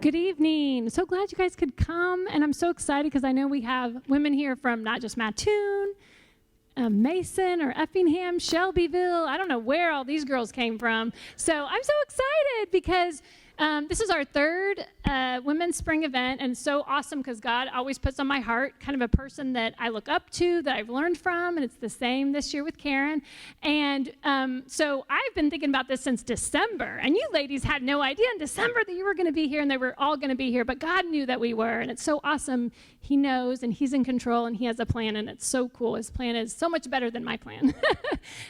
Good evening. So glad you guys could come, and I'm so excited because I know we have women here from not just Mattoon, Mason or Effingham, Shelbyville. I don't know where all these girls came from. So I'm so excited because this is our third Women's Spring event, and it's so awesome because God always puts on my heart kind of a person that I look up to, that I've learned from, and it's the same this year with Karen. And so I've been thinking about this since December, and you ladies had no idea in December that you were going to be here and they were all going to be here, but God knew that we were, and it's so awesome. He knows, and He's in control, and He has a plan, and it's so cool. His plan is so much better than my plan.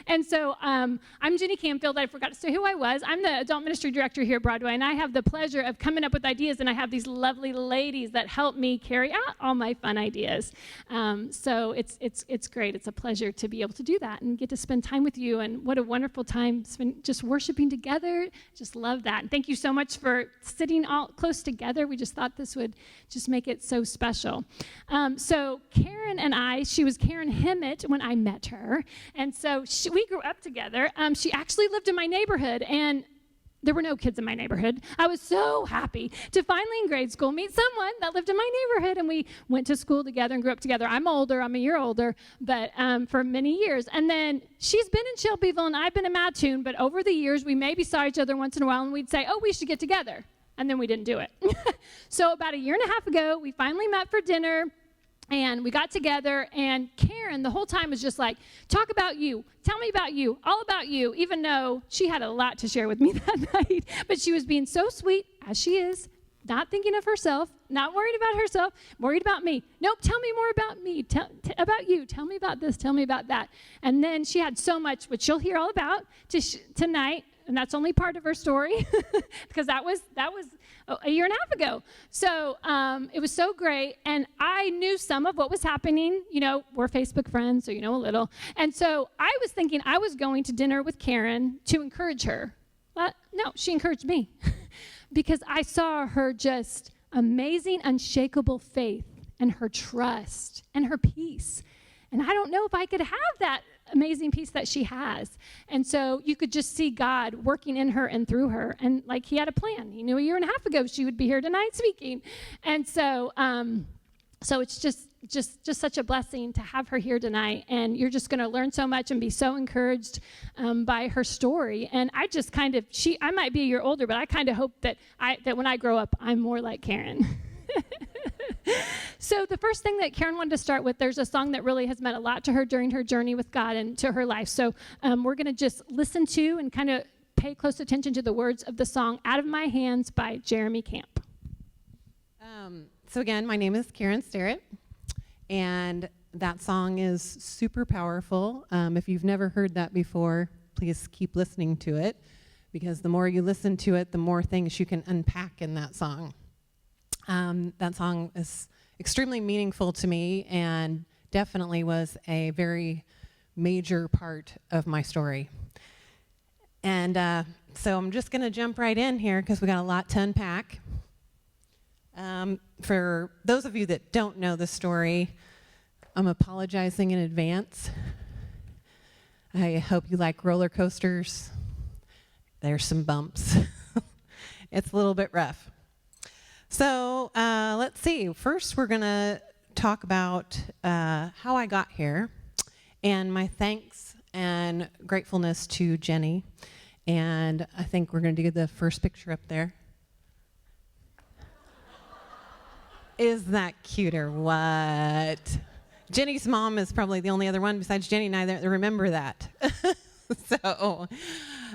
And so I'm Jenny Camfield. I forgot to say who I was. I'm the Adult Ministry Director here at Broadway, and I have the pleasure of coming up with ideas, and I have these lovely ladies that help me carry out all my fun ideas. So it's great. It's a pleasure to be able to do that and get to spend time with you, and what a wonderful time just worshiping together. Just love that. And thank you so much for sitting all close together. We just thought this would just make it so special. So Karen and I, she was Karen Hemmett when I met her, and so we grew up together. She actually lived in my neighborhood, and there were no kids in my neighborhood. I was so happy to finally in grade school meet someone that lived in my neighborhood, and we went to school together and grew up together. I'm older, I'm a year older, but for many years. And then she's been in Shelbyville, and I've been in Mattoon, but over the years, we maybe saw each other once in a while, and we'd say, oh, we should get together. And then we didn't do it. So about a year and a half ago, we finally met for dinner, and we got together, and Karen the whole time was just like, talk about you, tell me about you, all about you, even though she had a lot to share with me that night. But she was being so sweet, as she is, not thinking of herself, not worried about herself, worried about me. Nope, tell me more about me, about you, tell me about this, tell me about that. And then she had so much, which you'll hear all about tonight, and that's only part of her story because that was a year and a half ago. So it was so great, and I knew some of what was happening. You know, we're Facebook friends, so you know a little. And so I was thinking I was going to dinner with Karen to encourage her. But no, she encouraged me because I saw her just amazing, unshakable faith and her trust and her peace. And I don't know if I could have that amazing peace that she has. And so you could just see God working in her and through her. And like He had a plan. He knew a year and a half ago she would be here tonight speaking. And so so it's just such a blessing to have her here tonight. And you're just going to learn so much and be so encouraged by her story. And I just kind of, I might be a year older, but I kind of hope that when I grow up, I'm more like Karen. So the first thing that Karen wanted to start with, there's a song that really has meant a lot to her during her journey with God and to her life. So we're going to just listen to and kind of pay close attention to the words of the song, Out of My Hands by Jeremy Camp. So again, my name is Karen Stirrett, and that song is super powerful. If you've never heard that before, please keep listening to it, because the more you listen to it, the more things you can unpack in that song. That song is extremely meaningful to me and definitely was a very major part of my story. And so I'm just going to jump right in here because we got a lot to unpack. For those of you that don't know the story, I'm apologizing in advance. I hope you like roller coasters. There's some bumps. It's a little bit rough. So let's see. First, we're going to talk about how I got here and my thanks and gratefulness to Jenny. And I think we're going to do the first picture up there. Is that cute or what? Jenny's mom is probably the only other one besides Jenny and I that remember that. So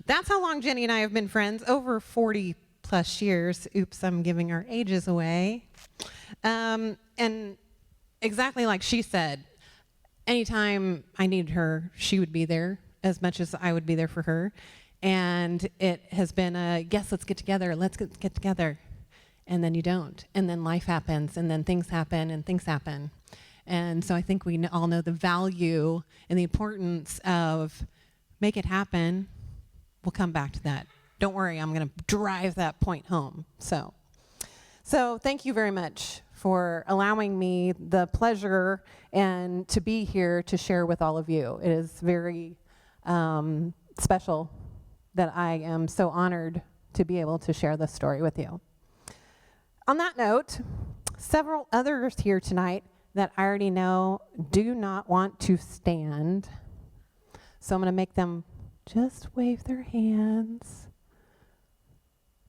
that's how long Jenny and I have been friends, over 40 plus years. Oops, I'm giving our ages away. And exactly like she said, anytime I needed her, she would be there as much as I would be there for her. And it has been yes, let's get together, let's get together. And then you don't. And then life happens, and then things happen, and things happen. And so I think we all know the value and the importance of make it happen. We'll come back to that. Don't worry, I'm going to drive that point home. So thank you very much for allowing me the pleasure and to be here to share with all of you. It is very special that I am so honored to be able to share this story with you. on that note, several others here tonight that I already know do not want to stand. So I'm going to make them just wave their hands.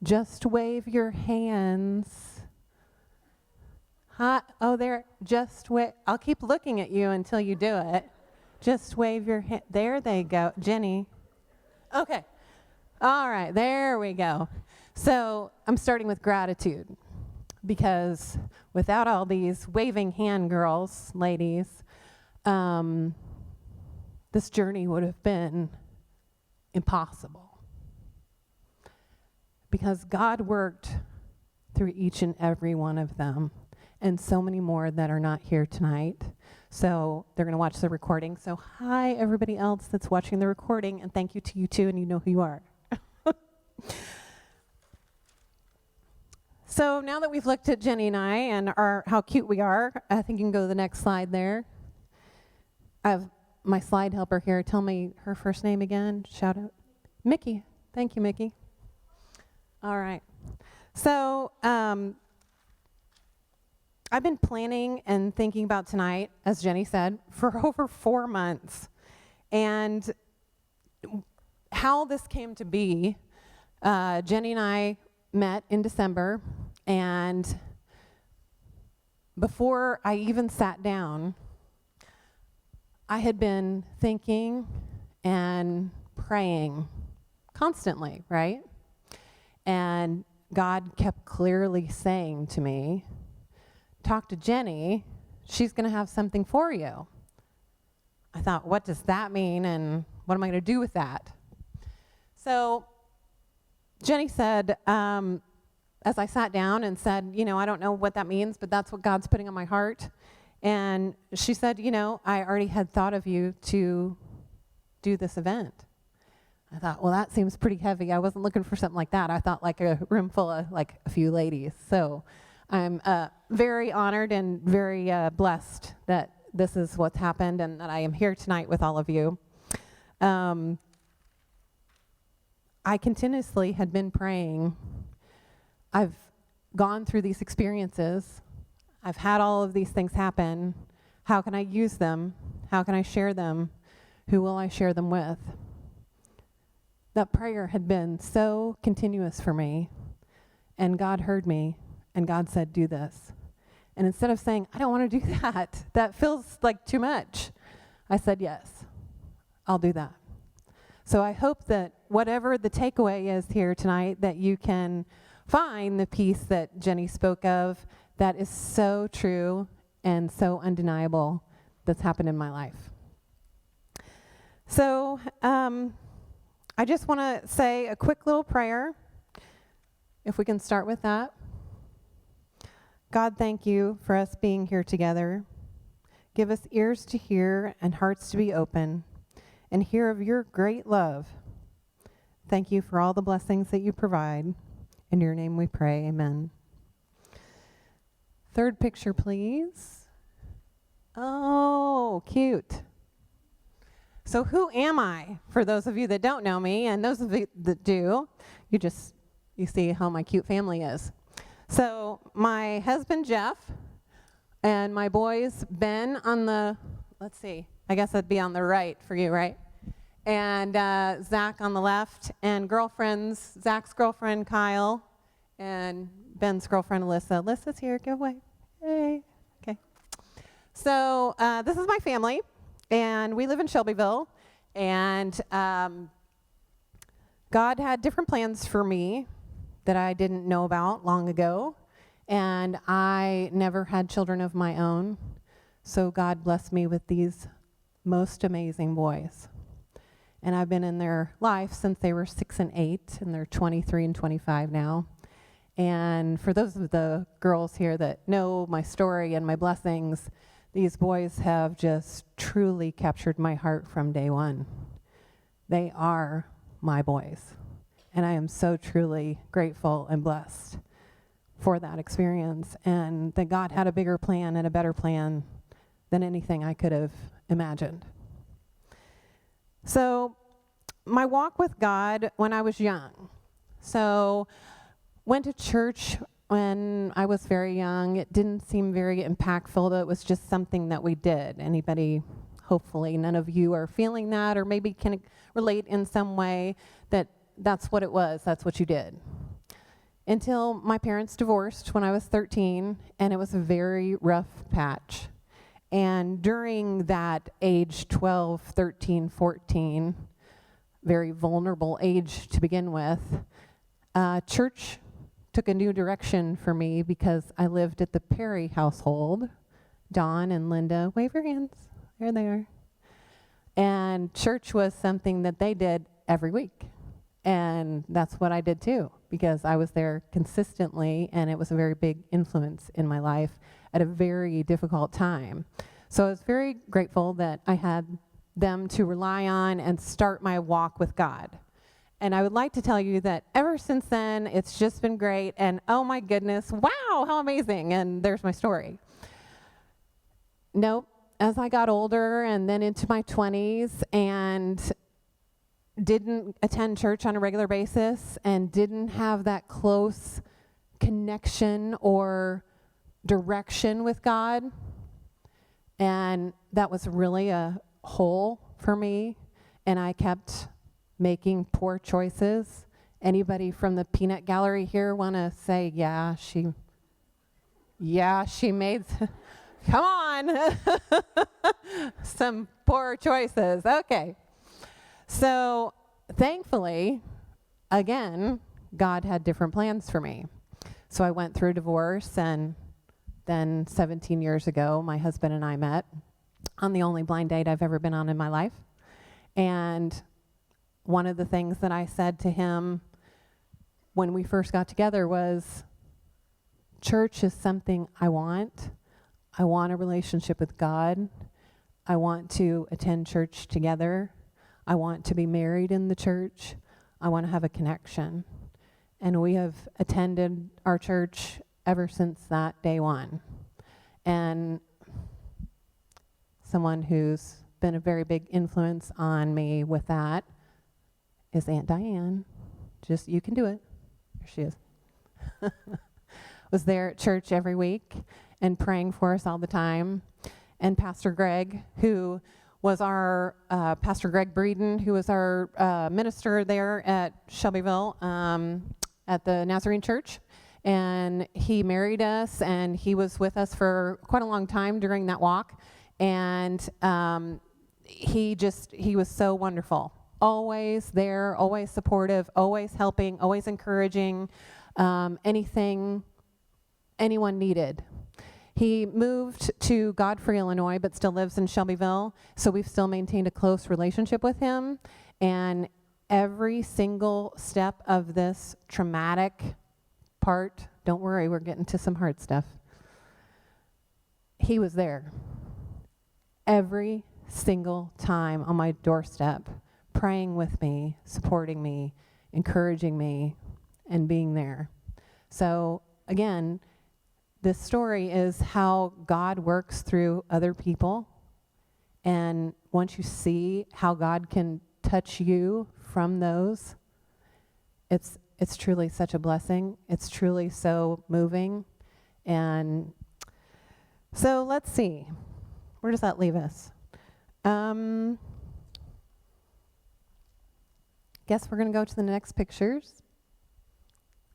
Just wave your hands. Oh, there. Just wait. I'll keep looking at you until you do it. Just wave your hand. There they go. Jenny. Okay. All right. There we go. So I'm starting with gratitude, because without all these waving hand girls, ladies, this journey would have been impossible. Because God worked through each and every one of them, and so many more that are not here tonight. So they're going to watch the recording. So hi, everybody else that's watching the recording, and thank you to you too, and you know who you are. So now that we've looked at Jenny and I and how cute we are, I think you can go to the next slide there. I have my slide helper here. Tell me her first name again. Shout out. Mickey. Thank you, Mickey. All right. So I've been planning and thinking about tonight, as Jenny said, for over 4 months. And how this came to be, Jenny and I met in December, and before I even sat down, I had been thinking and praying constantly, right? And God kept clearly saying to me, talk to Jenny, she's going to have something for you. I thought, what does that mean, and what am I going to do with that? So Jenny said, as I sat down and said, I don't know what that means, but that's what God's putting on my heart. And she said, I already had thought of you to do this event. I thought, well, that seems pretty heavy. I wasn't looking for something like that. I thought like a room full of like a few ladies. So I'm very honored and very blessed that this is what's happened and that I am here tonight with all of you. I continuously had been praying. I've gone through these experiences. I've had all of these things happen. How can I use them? How can I share them? Who will I share them with? That prayer had been so continuous for me, and God heard me, and God said, do this. And instead of saying, I don't want to do that, that feels like too much, I said, yes, I'll do that. So I hope that whatever the takeaway is here tonight, that you can find the peace that Jenny spoke of that is so true and so undeniable that's happened in my life. So I just want to say a quick little prayer, if we can start with that. God, thank you for us being here together. Give us ears to hear and hearts to be open and hear of your great love. Thank you for all the blessings that you provide. In your name we pray, amen. Third picture, please. Oh, cute. So who am I? For those of you that don't know me, and those of you that do, you see how my cute family is. So my husband, Jeff, and my boys, Ben on the, let's see, I guess that'd be on the right for you, right? And Zach on the left, and girlfriends, Zach's girlfriend, Kyle, and Ben's girlfriend, Alyssa. Alyssa's here, give away. Hey, okay. So this is my family, and we live in Shelbyville, and God had different plans for me that I didn't know about long ago, and I never had children of my own, so God blessed me with these most amazing boys. And I've been in their life since they were 6 and 8, and they're 23 and 25 now. And for those of the girls here that know my story and my blessings, these boys have just truly captured my heart from day one. They are my boys. And I am so truly grateful and blessed for that experience, and that God had a bigger plan and a better plan than anything I could have imagined. So my walk with God when I was young. So went to church when I was very young. It didn't seem very impactful. It was just something that we did. Anybody, hopefully none of you are feeling that, or maybe can relate in some way that that's what it was. That's what you did. Until my parents divorced when I was 13, and it was a very rough patch. And during that age 12, 13, 14, very vulnerable age to begin with, church took a new direction for me because I lived at the Perry household. Dawn and Linda, wave your hands. There they are. And church was something that they did every week. And that's what I did too, because I was there consistently, and it was a very big influence in my life at a very difficult time. So I was very grateful that I had them to rely on and start my walk with God. And I would like to tell you that ever since then, it's just been great. And oh my goodness, wow, how amazing. And there's my story. Nope, as I got older and then into my 20s and didn't attend church on a regular basis and didn't have that close connection or direction with God. And that was really a hole for me. And I kept making poor choices. Anybody from the peanut gallery here want to say, yeah, she made, come on, some poor choices. Okay. So thankfully, again, God had different plans for me. So I went through divorce, and then 17 years ago, my husband and I met on the only blind date I've ever been on in my life. And one of the things that I said to him when we first got together was, church is something I want. I want a relationship with God. I want to attend church together. I want to be married in the church. I want to have a connection. And we have attended our church ever since that day one. And someone who's been a very big influence on me with that is Aunt Diane. Just, you can do it. There she is. Was there at church every week and praying for us all the time. And Pastor Greg, who was our, Pastor Greg Breeden, who was our minister there at Shelbyville at the Nazarene Church. And he married us, and he was with us for quite a long time during that walk. And he was so wonderful. Always there, always supportive, always helping, always encouraging, anything anyone needed. He moved to Godfrey, Illinois, but still lives in Shelbyville, so we've still maintained a close relationship with him. And every single step of this traumatic part, don't worry, we're getting to some hard stuff, he was there. Every single time on my doorstep, praying with me, supporting me, encouraging me, and being there. So again, this story is how God works through other people. And once you see how God can touch you from those, it's truly such a blessing. It's truly so moving. And so let's see. Where does that leave us? Guess we're going to go to the next pictures.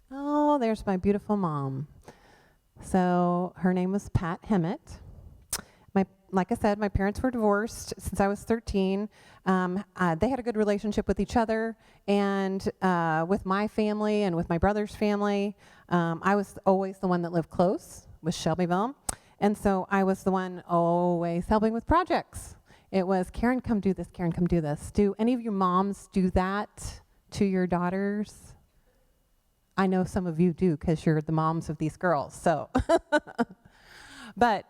Oh, there's my beautiful mom. So her name was Pat Hemmett. Like I said, my parents were divorced since I was 13. They had a good relationship with each other and with my family and with my brother's family. I was always the one that lived close with Shelbyville. And so I was the one always helping with projects. It was, Karen, come do this. Karen, come do this. Do any of you moms do that to your daughters? I know some of you do because you're the moms of these girls. So, but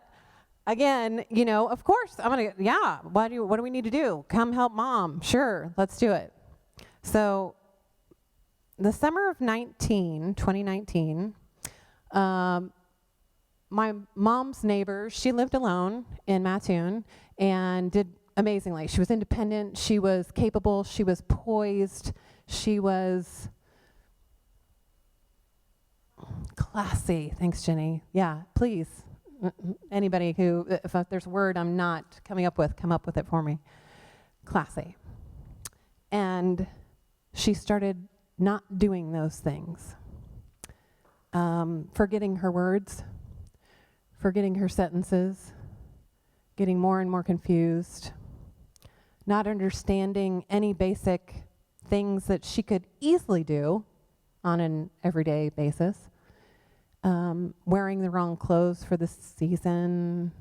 again, you know, of course, what do we need to do? Come help mom. Sure, let's do it. So the summer of 2019, my mom's neighbor, she lived alone in Mattoon and did amazingly. She was independent, she was capable, she was poised, she was Classy. Thanks, Jenny. Yeah, please. Anybody who, if there's a word I'm not coming up with, come up with it for me. Classy. And she started not doing those things. Forgetting her words, forgetting her sentences, getting more and more confused, not understanding any basic things that she could easily do on an everyday basis, wearing the wrong clothes for the season,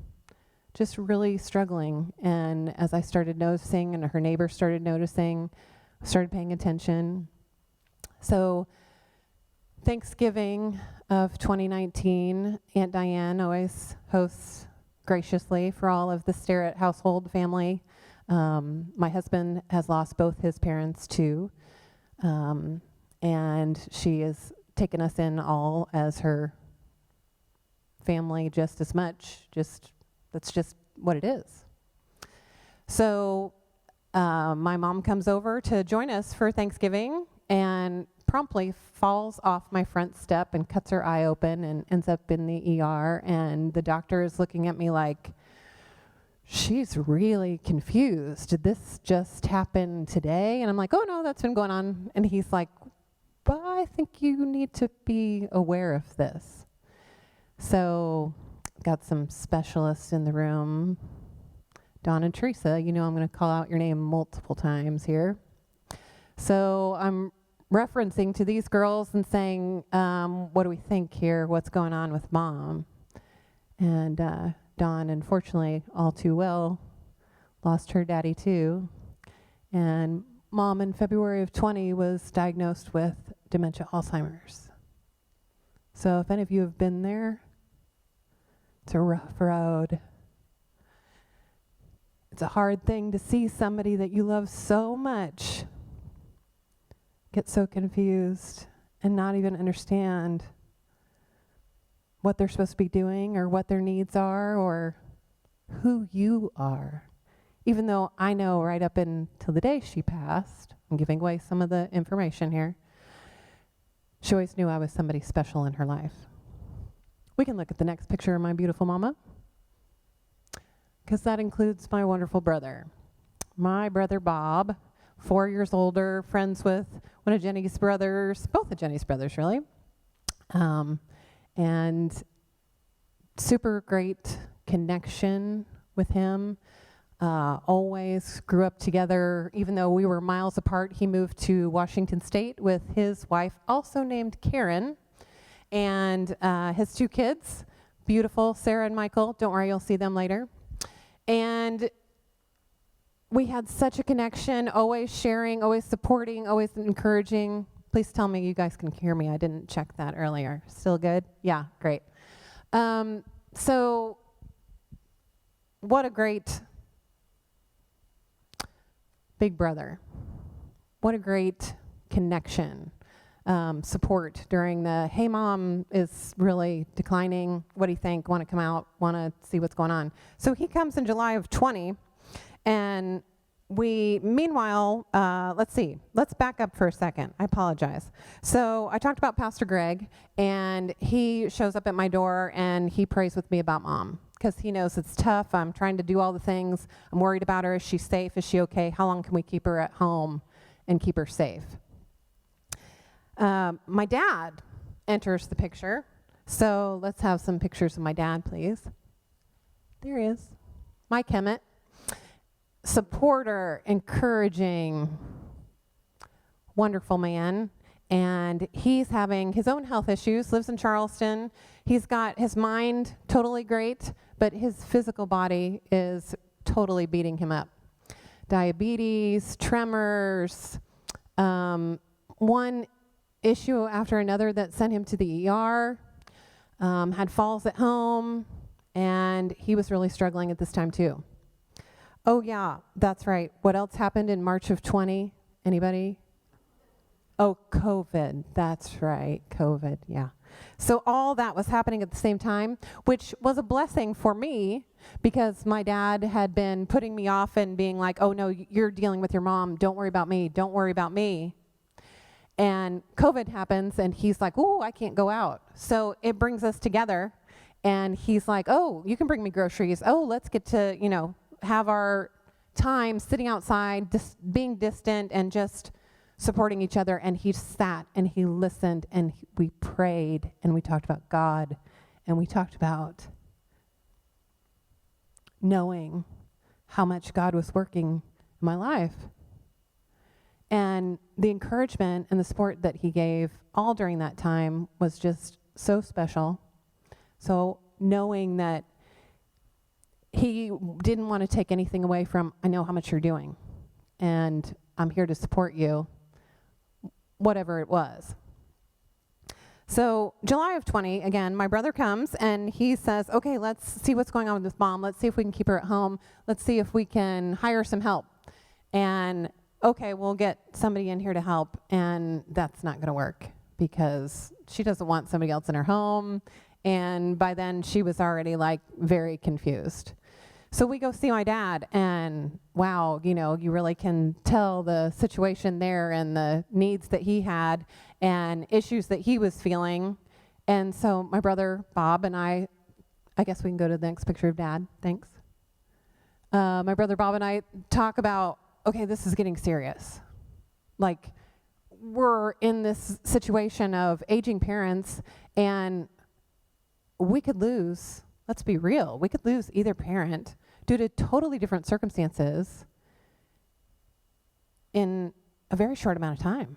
just really struggling. And as I started noticing and her neighbors started noticing, started paying attention. So Thanksgiving of 2019, Aunt Diane always hosts graciously for all of the Stirrett household family. My husband has lost both his parents too, and she has taken us in all as her family just as much. That's just what it is. So my mom comes over to join us for Thanksgiving and promptly falls off my front step and cuts her eye open and ends up in the ER. And the doctor is looking at me like, she's really confused. Did this just happen today? And I'm like, oh no, that's been going on. And he's like, well, I think you need to be aware of this. So got some specialists in the room. Dawn and Teresa, you know I'm going to call out your name multiple times here. So I'm referencing to these girls and saying, what do we think here? What's going on with Mom? And Dawn, unfortunately, all too well, lost her daddy too. And Mom in February of 20 was diagnosed with dementia Alzheimer's. So if any of you have been there, it's a rough road. It's a hard thing to see somebody that you love so much get so confused and not even understand what they're supposed to be doing or what their needs are or who you are. Even though I know right up until the day she passed, I'm giving away some of the information here, she always knew I was somebody special in her life. We can look at the next picture of my beautiful mama, because that includes my wonderful brother. My brother Bob, 4 years older, friends with one of Jenny's brothers, both of Jenny's brothers really, and super great connection with him. Always grew up together. Even though we were miles apart, he moved to Washington State with his wife, also named Karen, and his 2 kids, beautiful Sarah and Michael. Don't worry, you'll see them later. And we had such a connection, always sharing, always supporting, always encouraging. Please tell me you guys can hear me. I didn't check that earlier. Still good? Yeah, great. So what a great big brother. What a great connection. Support during the, hey, Mom is really declining. What do you think? Want to come out? Want to see what's going on? So he comes in July of 20. And we, meanwhile, let's back up for a second. I apologize. So I talked about Pastor Greg, and he shows up at my door, and he prays with me about Mom, because he knows it's tough. I'm trying to do all the things. I'm worried about her. Is she safe? Is she okay? How long can we keep her at home and keep her safe? My dad enters the picture. So let's have some pictures of my dad, please. There he is. Mike Emmett. Supporter, encouraging, wonderful man. And he's having his own health issues, lives in Charleston. He's got his mind totally great, but his physical body is totally beating him up. Diabetes, tremors, one issue after another that sent him to the ER, had falls at home, and he was really struggling at this time too. Oh yeah, that's right. What else happened in March of 20? Anybody? Oh, COVID. That's right, COVID, yeah. So all that was happening at the same time, which was a blessing for me, because my dad had been putting me off and being like, oh no, you're dealing with your mom. Don't worry about me. Don't worry about me. And COVID happens, and he's like, oh, I can't go out. So it brings us together, and he's like, oh, you can bring me groceries. Oh, let's get to, have our time sitting outside, being distant, and just supporting each other. And he sat, and he listened, and we prayed, and we talked about God, and we talked about knowing how much God was working in my life. And the encouragement and the support that he gave all during that time was just so special. So knowing that he didn't want to take anything away from, I know how much you're doing, and I'm here to support you, whatever it was. So July of 20, again, my brother comes and he says, okay, let's see what's going on with this mom. Let's see if we can keep her at home. Let's see if we can hire some help. And okay, we'll get somebody in here to help. And that's not going to work because she doesn't want somebody else in her home. And by then she was already like very confused. So we go see my dad, and wow, you really can tell the situation there and the needs that he had and issues that he was feeling. And so my brother Bob and I guess we can go to the next picture of Dad. Thanks. My brother Bob and I talk about, okay, this is getting serious. Like, we're in this situation of aging parents, and we could lose, let's be real, we could lose either parent due to totally different circumstances in a very short amount of time.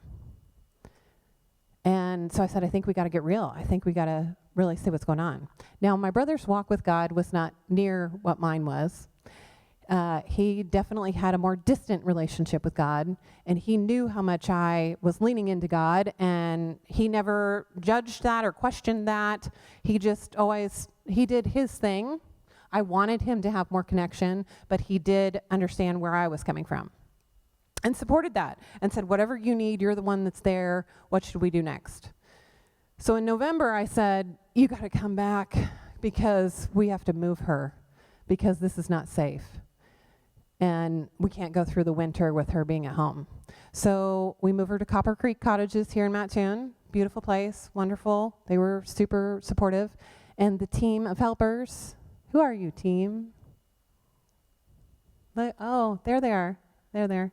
And so I said, I think we got to get real. I think we got to really see what's going on. Now, my brother's walk with God was not near what mine was. He definitely had a more distant relationship with God, and he knew how much I was leaning into God, and he never judged that or questioned that. He just always, he did his thing. I wanted him to have more connection, but he did understand where I was coming from and supported that and said, whatever you need, you're the one that's there. What should we do next? So in November, I said, you got to come back because we have to move her because this is not safe. And we can't go through the winter with her being at home. So we moved her to Copper Creek Cottages here in Mattoon. Beautiful place, wonderful. They were super supportive. And the team of helpers, who are you, team? Oh, there they are. They're there.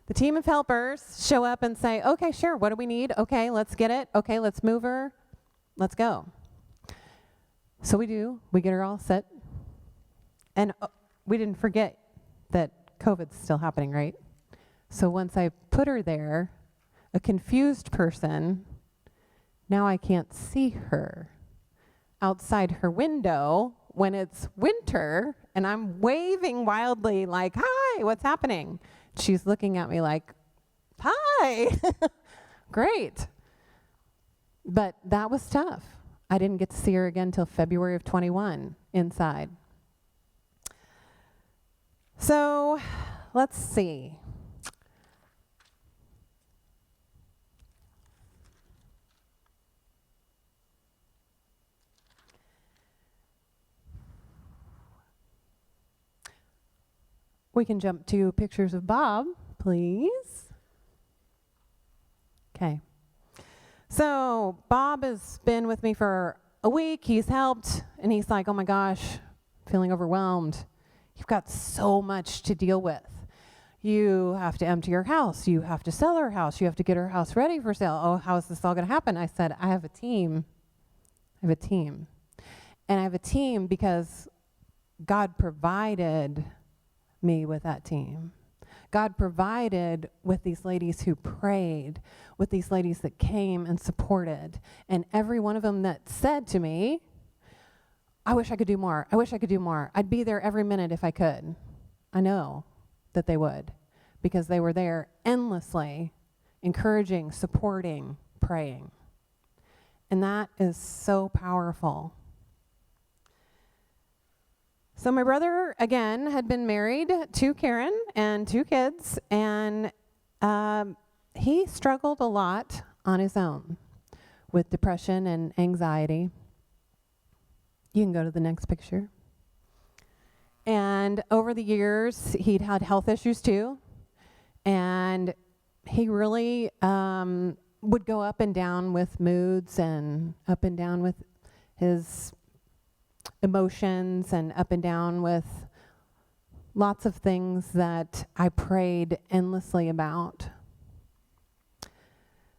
The team of helpers show up and say, okay, sure, what do we need? Okay, let's get it. Okay, let's move her. Let's go. So we do. We get her all set. And we didn't forget that COVID's still happening, right? So once I put her there, a confused person, now I can't see her outside her window when it's winter, and I'm waving wildly like, hi, what's happening? She's looking at me like, hi, great. But that was tough. I didn't get to see her again until February of 21 inside. So let's see. We can jump to pictures of Bob, please. Okay. So Bob has been with me for a week. He's helped, and he's like, oh my gosh, feeling overwhelmed. You've got so much to deal with. You have to empty your house. You have to sell her house. You have to get her house ready for sale. Oh, how is this all going to happen? I said, I have a team. I have a team. And I have a team because God provided me with that team. God provided with these ladies who prayed, with these ladies that came and supported. And every one of them that said to me, I wish I could do more. I wish I could do more. I'd be there every minute if I could. I know that they would, because they were there endlessly, encouraging, supporting, praying. And that is so powerful. So my brother, again, had been married to Karen and 2 kids, and he struggled a lot on his own with depression and anxiety. You can go to the next picture. And over the years, he'd had health issues too. And he really would go up and down with moods and up and down with his emotions and up and down with lots of things that I prayed endlessly about.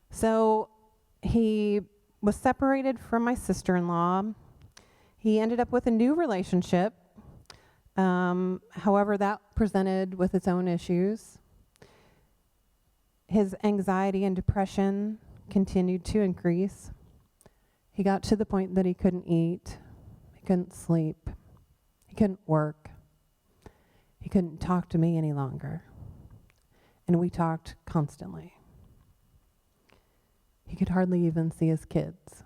So he was separated from my sister-in-law. He ended up with a new relationship. However, that presented with its own issues. His anxiety and depression continued to increase. He got to the point that he couldn't eat, he couldn't sleep, he couldn't work, he couldn't talk to me any longer. And we talked constantly. He could hardly even see his kids.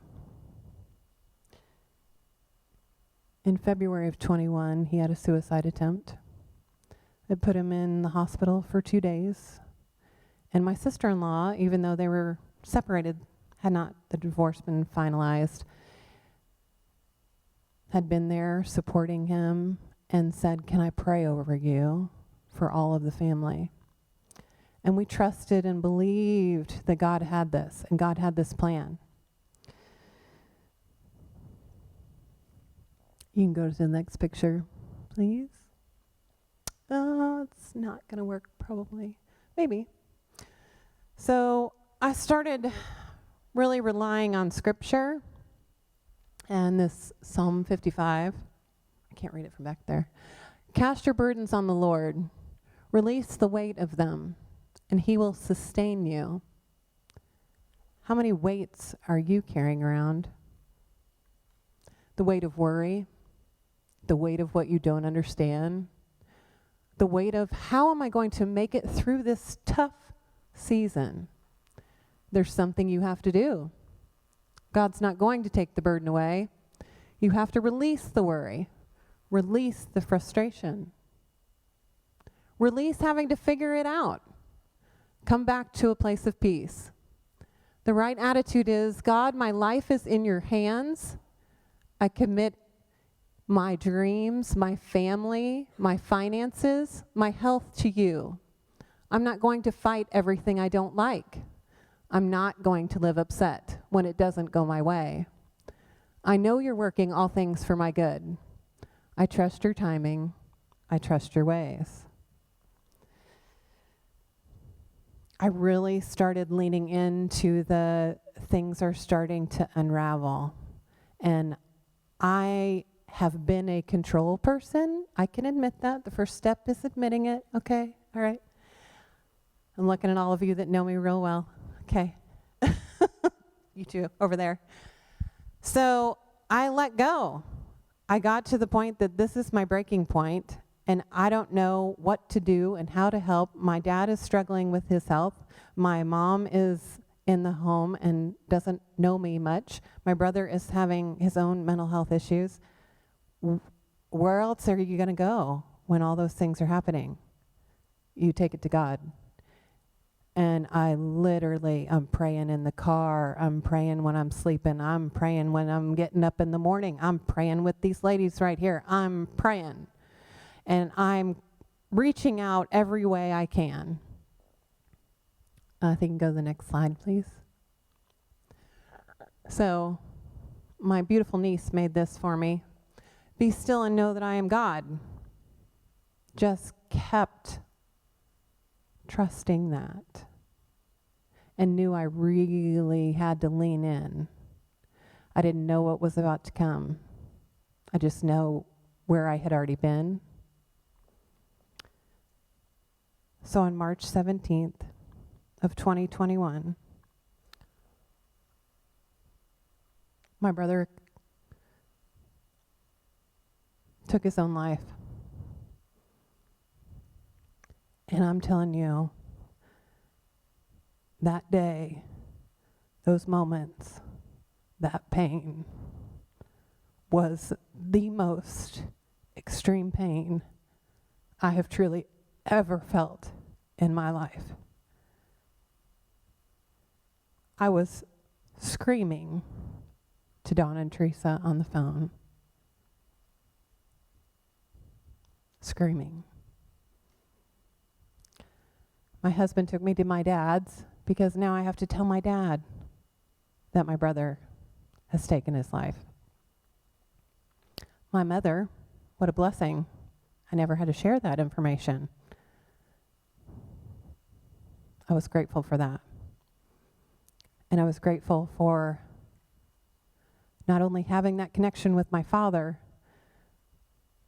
In February of 21, he had a suicide attempt. It put him in the hospital for 2 days. And my sister-in-law, even though they were separated, had not the divorce been finalized, had been there supporting him and said, "Can I pray over you for all of the family?" And we trusted and believed that God had this, and God had this plan. You can go to the next picture, please. Oh, it's not going to work, probably. Maybe. So I started really relying on Scripture and this Psalm 55. I can't read it from back there. Cast your burdens on the Lord. Release the weight of them, and He will sustain you. How many weights are you carrying around? The weight of worry, the weight of what you don't understand, the weight of how am I going to make it through this tough season. There's something you have to do. God's not going to take the burden away. You have to release the worry, release the frustration, release having to figure it out. Come back to a place of peace. The right attitude is, God, my life is in your hands. I commit my dreams, my family, my finances, my health to you. I'm not going to fight everything I don't like. I'm not going to live upset when it doesn't go my way. I know you're working all things for my good. I trust your timing. I trust your ways. I really started leaning into the things are starting to unravel. And I have been a control person. I can admit that. The first step is admitting it. Okay, all right. I'm looking at all of you that know me real well. Okay. You too, over there. So I let go. I got to the point that this is my breaking point, and I don't know what to do and how to help. My dad is struggling with his health. My mom is in the home and doesn't know me much. My brother is having his own mental health issues. Where else are you going to go when all those things are happening? You take it to God. And I'm praying in the car. I'm praying when I'm sleeping. I'm praying when I'm getting up in the morning. I'm praying with these ladies right here. I'm praying. And I'm reaching out every way I can. I think you can go to the next slide, please. So, my beautiful niece made this for me. Be still and know that I am God. Just kept trusting that and knew I really had to lean in. I didn't know what was about to come. I just know where I had already been. So on March 17th of 2021, my brother took his own life. And I'm telling you, that day, those moments, that pain was the most extreme pain I have truly ever felt in my life. I was screaming to Dawn and Teresa on the phone. Screaming. my husband took me to my dad's because now I have to tell my dad that my brother has taken his life. My mother, what a blessing. I never had to share that information. I was grateful for that. And I was grateful for not only having that connection with my father,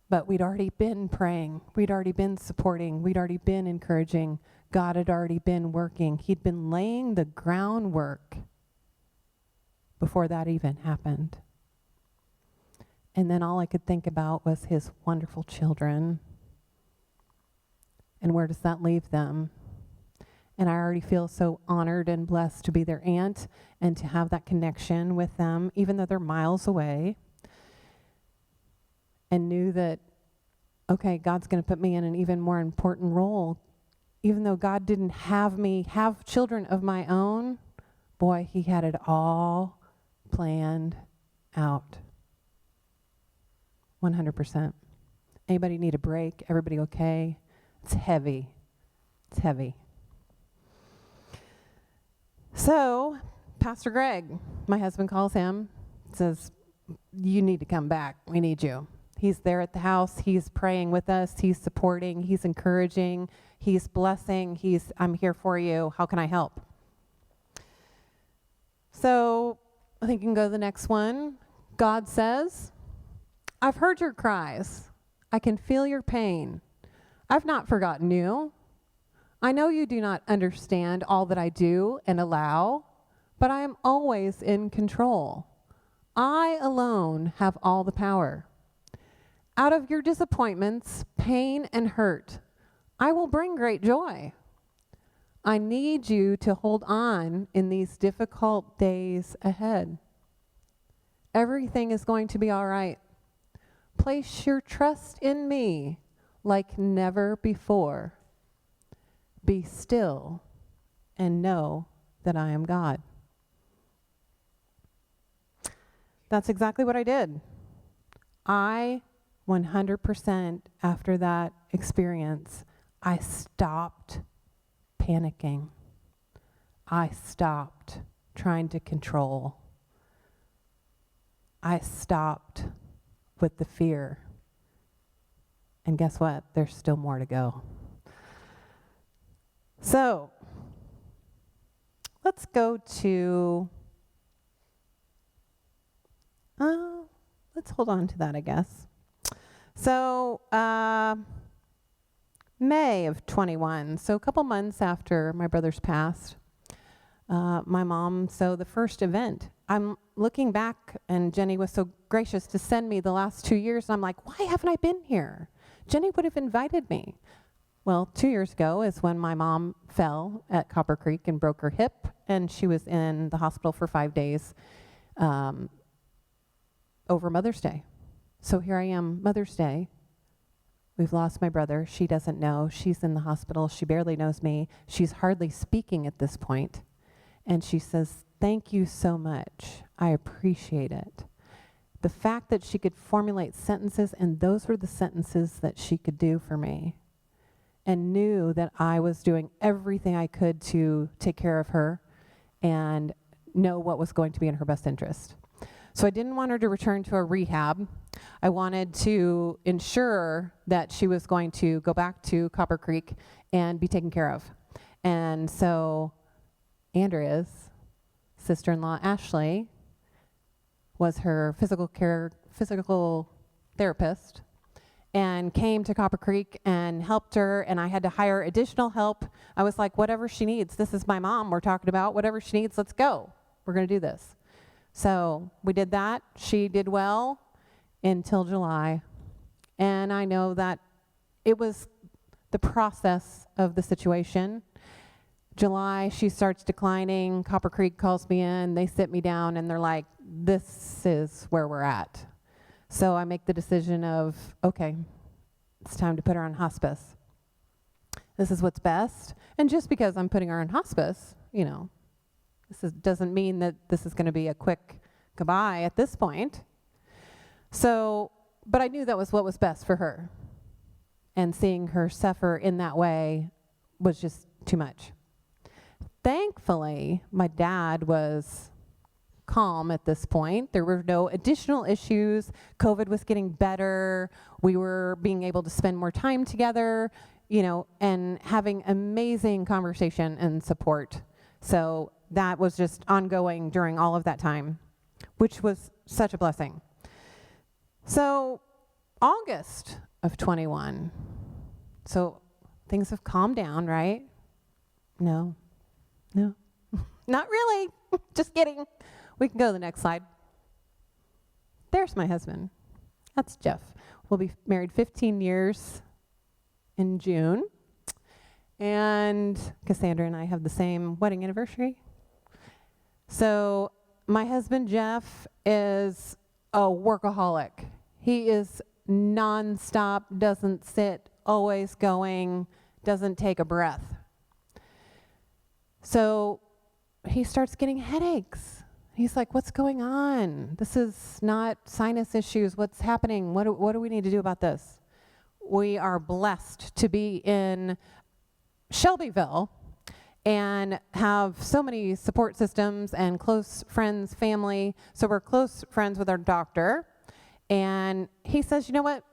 but we'd already been praying. We'd already been supporting. We'd already been encouraging. God had already been working. He'd been laying the groundwork before that even happened. And then all I could think about was his wonderful children. And where does that leave them? And I already feel so honored and blessed to be their aunt and to have that connection with them, even though they're miles away. And knew that, okay, God's going to put me in an even more important role. Even though God didn't have me have children of my own, boy, he had it all planned out. 100%. Anybody need a break? Everybody okay? It's heavy. It's heavy. So, Pastor Greg, my husband calls him, says, you need to come back. We need you. He's there at the house. He's praying with us. He's supporting. He's encouraging. He's blessing. I'm here for you. How can I help? So, I think you can go to the next one. God says, I've heard your cries. I can feel your pain. I've not forgotten you. I know you do not understand all that I do and allow, but I am always in control. I alone have all the power. Out of your disappointments, pain, and hurt, I will bring great joy. I need you to hold on in these difficult days ahead. Everything is going to be all right. Place your trust in me like never before. Be still and know that I am God. That's exactly what I did. I 100% after that experience, I stopped panicking. I stopped trying to control. I stopped with the fear. And guess what? There's still more to go. So, let's go to, let's hold on to that, I guess. So, May of 21, so a couple months after my brother's passed, my mom, so the first event, I'm looking back, and Jenny was so gracious to send me the last 2 years, and I'm like, why haven't I been here? Jenny would have invited me. Well, 2 years ago is when my mom fell at Copper Creek and broke her hip, and she was in the hospital for 5 days over Mother's Day. So here I am, Mother's Day. We've lost my brother. She doesn't know. She's in the hospital. She barely knows me. She's hardly speaking at this point. And she says, thank you so much. I appreciate it. The fact that she could formulate sentences, and those were the sentences that she could do for me, and knew that I was doing everything I could to take care of her and know what was going to be in her best interest. So I didn't want her to return to a rehab. I wanted to ensure that she was going to go back to Copper Creek and be taken care of. And so Andrea's sister-in-law, Ashley, was her physical therapist, and came to Copper Creek and helped her, and I had to hire additional help. I was like, whatever she needs, this is my mom we're talking about, whatever she needs, let's go. We're going to do this. So we did that. She did well until July. And I know that it was the process of the situation. July, she starts declining. Copper Creek calls me in. They sit me down, and they're like, this is where we're at. So I make the decision of, okay, it's time to put her on hospice. This is what's best. And just because I'm putting her on hospice, doesn't mean that this is going to be a quick goodbye at this point. So, but I knew that was what was best for her. And seeing her suffer in that way was just too much. Thankfully, my dad was calm at this point. There were no additional issues. COVID was getting better. We were being able to spend more time together, and having amazing conversation and support. So that was just ongoing during all of that time, which was such a blessing. So August of 21. So things have calmed down, right? No, not really. Just kidding. We can go to the next slide. There's my husband. That's Jeff. We'll be married 15 years in June. And Cassandra and I have the same wedding anniversary. So my husband, Jeff, is a workaholic. He is nonstop, doesn't sit, always going, doesn't take a breath. So he starts getting headaches. He's like, what's going on? This is not sinus issues. What's happening? What do we need to do about this? We are blessed to be in Shelbyville and have so many support systems and close friends, family. So we're close friends with our doctor. And he says, you know what?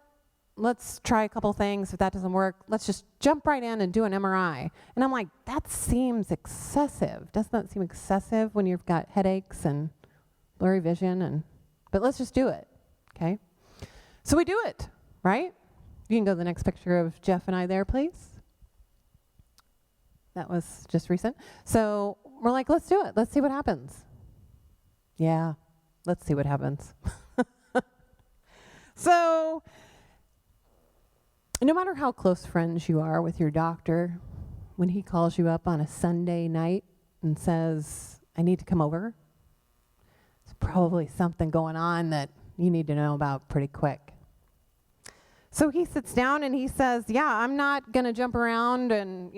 Let's try a couple things. If that doesn't work, let's just jump right in and do an MRI. And I'm like, that seems excessive. Doesn't that seem excessive when you've got headaches and blurry vision? But let's just do it, okay? So we do it, right? You can go to the next picture of Jeff and I there, please. That was just recent. So we're like, let's do it. Let's see what happens. Yeah, let's see what happens. So no matter how close friends you are with your doctor, when he calls you up on a Sunday night and says, I need to come over, there's probably something going on that you need to know about pretty quick. So he sits down and he says, yeah, I'm not going to jump around and,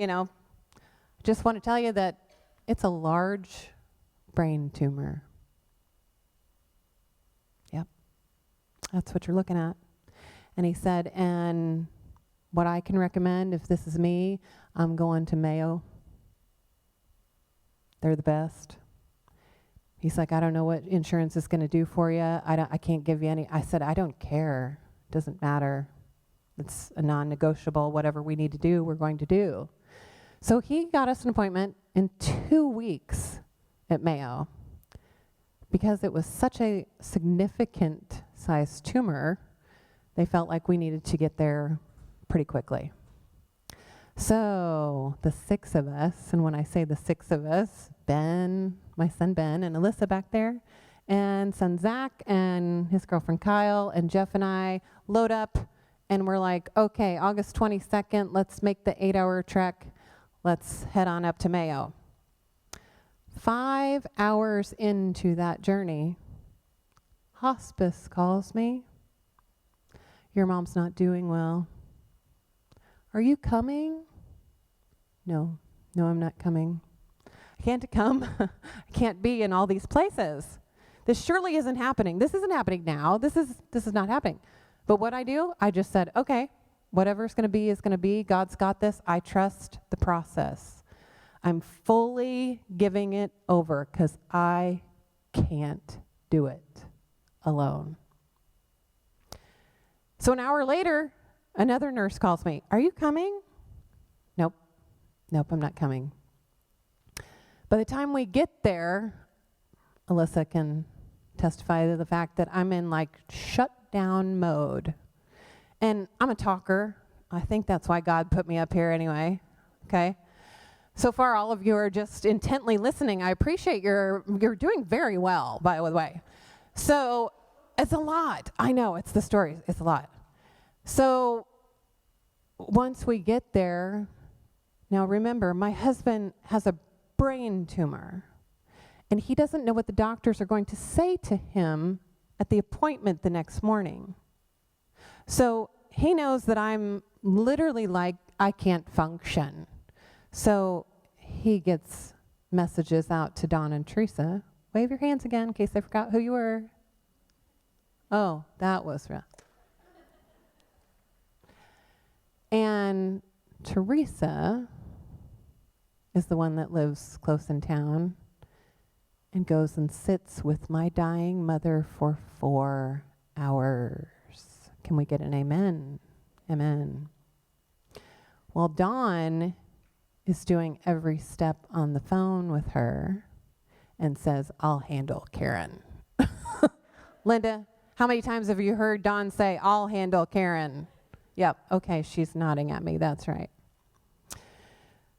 just want to tell you that it's a large brain tumor. Yep, that's what you're looking at. And he said, and what I can recommend, if this is me, I'm going to Mayo. They're the best. He's like, I don't know what insurance is going to do for you. I can't give you any. I said, I don't care. Doesn't matter. It's a non-negotiable. Whatever we need to do, we're going to do. So he got us an appointment in 2 weeks at Mayo. Because it was such a significant size tumor, they felt like we needed to get there pretty quickly. So the 6 of us, and when I say the 6 of us, Ben, my son Ben, and Alyssa back there, and son Zach, and his girlfriend Kyle, and Jeff and I load up, and we're like, okay, August 22nd, let's make the 8-hour trek. Let's head on up to Mayo. 5 hours into that journey, hospice calls me. Your mom's not doing well. Are you coming? No, I'm not coming. I can't come. I can't be in all these places. This surely isn't happening. This isn't happening now. This is not happening. But what I do, I just said, okay, whatever's going to be is going to be. God's got this. I trust the process. I'm fully giving it over because I can't do it alone. So an hour later, another nurse calls me. Are you coming? Nope, I'm not coming. By the time we get there, Alyssa can testify to the fact that I'm in like shutdown mode. And I'm a talker. I think that's why God put me up here anyway, okay? So far, all of you are just intently listening. I appreciate you're doing very well, by the way. So it's a lot. I know, it's the story. It's a lot. So once we get there, now remember, my husband has a brain tumor, and he doesn't know what the doctors are going to say to him at the appointment the next morning. So he knows that I'm literally like, I can't function. So he gets messages out to Don and Teresa. Wave your hands again in case I forgot who you were. Oh, that was rough. And Teresa is the one that lives close in town and goes and sits with my dying mother for 4 hours. Can we get an amen? Amen. Well, Dawn is doing every step on the phone with her and says, I'll handle Karen. Linda, how many times have you heard Dawn say, I'll handle Karen? Yep, okay, she's nodding at me, that's right.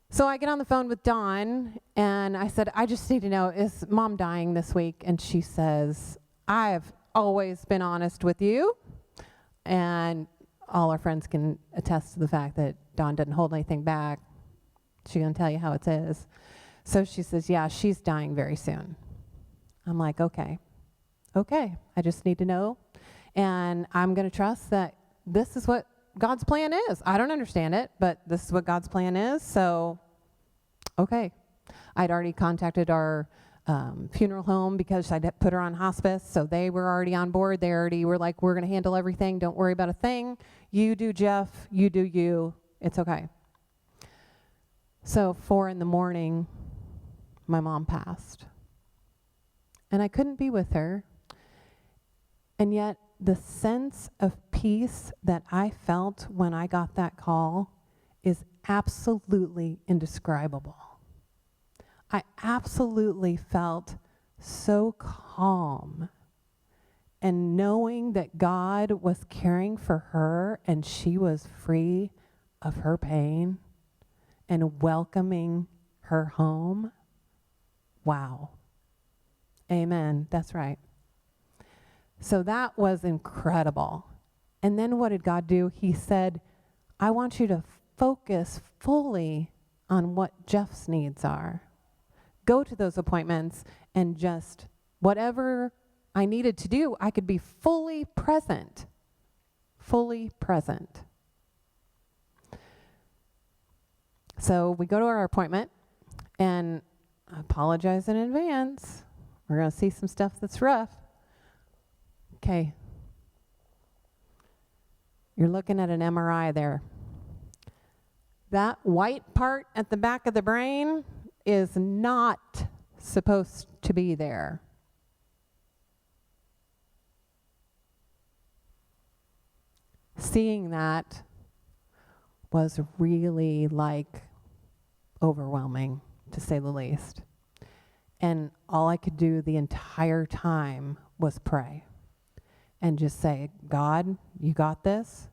So I get on the phone with Dawn, and I said, I just need to know, is Mom dying this week? And she says, I've always been honest with you. And all our friends can attest to the fact that Dawn doesn't hold anything back. She's going to tell you how it is. So she says, yeah, she's dying very soon. I'm like, okay, I just need to know. And I'm going to trust that this is what God's plan is. I don't understand it, but this is what God's plan is. So, okay. I'd already contacted our funeral home because I'd put her on hospice. So they were already on board. They already were like, we're going to handle everything. Don't worry about a thing. You do Jeff. You do you. It's okay. So 4 a.m, my mom passed. And I couldn't be with her. And yet the sense of peace that I felt when I got that call is absolutely indescribable. I absolutely felt so calm, and knowing that God was caring for her and she was free of her pain and welcoming her home. Wow. Amen. That's right. So that was incredible. And then what did God do? He said, I want you to focus fully on what Jeff's needs are. Go to those appointments and just whatever I needed to do, I could be fully present. Fully present. So we go to our appointment, and I apologize in advance. We're going to see some stuff that's rough. Okay. You're looking at an MRI there. That white part at the back of the brain is not supposed to be there. Seeing that was really overwhelming, to say the least. And all I could do the entire time was pray and just say, God, you got this.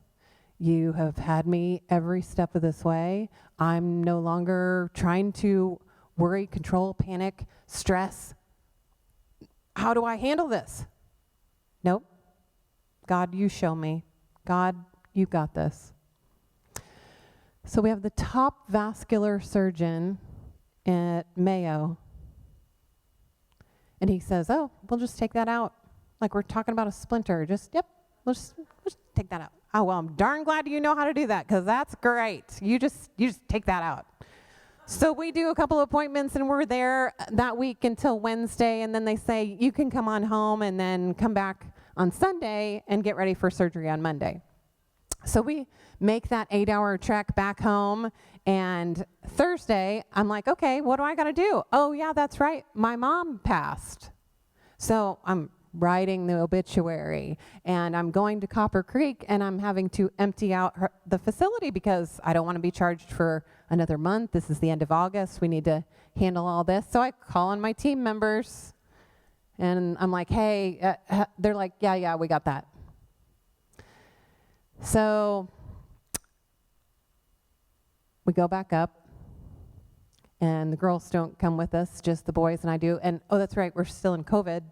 You have had me every step of this way. I'm no longer trying to worry, control, panic, stress. How do I handle this? Nope. God, you show me. God, you got this. So we have the top vascular surgeon at Mayo. And he says, oh, we'll just take that out. Like we're talking about a splinter. We'll just take that out. Oh, well, I'm darn glad you know how to do that, because that's great. You just take that out. So we do a couple of appointments, and we're there that week until Wednesday, and then they say, you can come on home and then come back on Sunday and get ready for surgery on Monday. So we make that 8-hour trek back home, and Thursday, I'm like, okay, what do I got to do? Oh, yeah, that's right. My mom passed. So I'm writing the obituary, and I'm going to Copper Creek, and I'm having to empty out the facility because I don't want to be charged for another month. This is the end of August. We need to handle all this. So I call on my team members, and I'm like, hey, they're like, yeah, we got that. So we go back up, and the girls don't come with us, just the boys and I do. And, oh, that's right, we're still in COVID.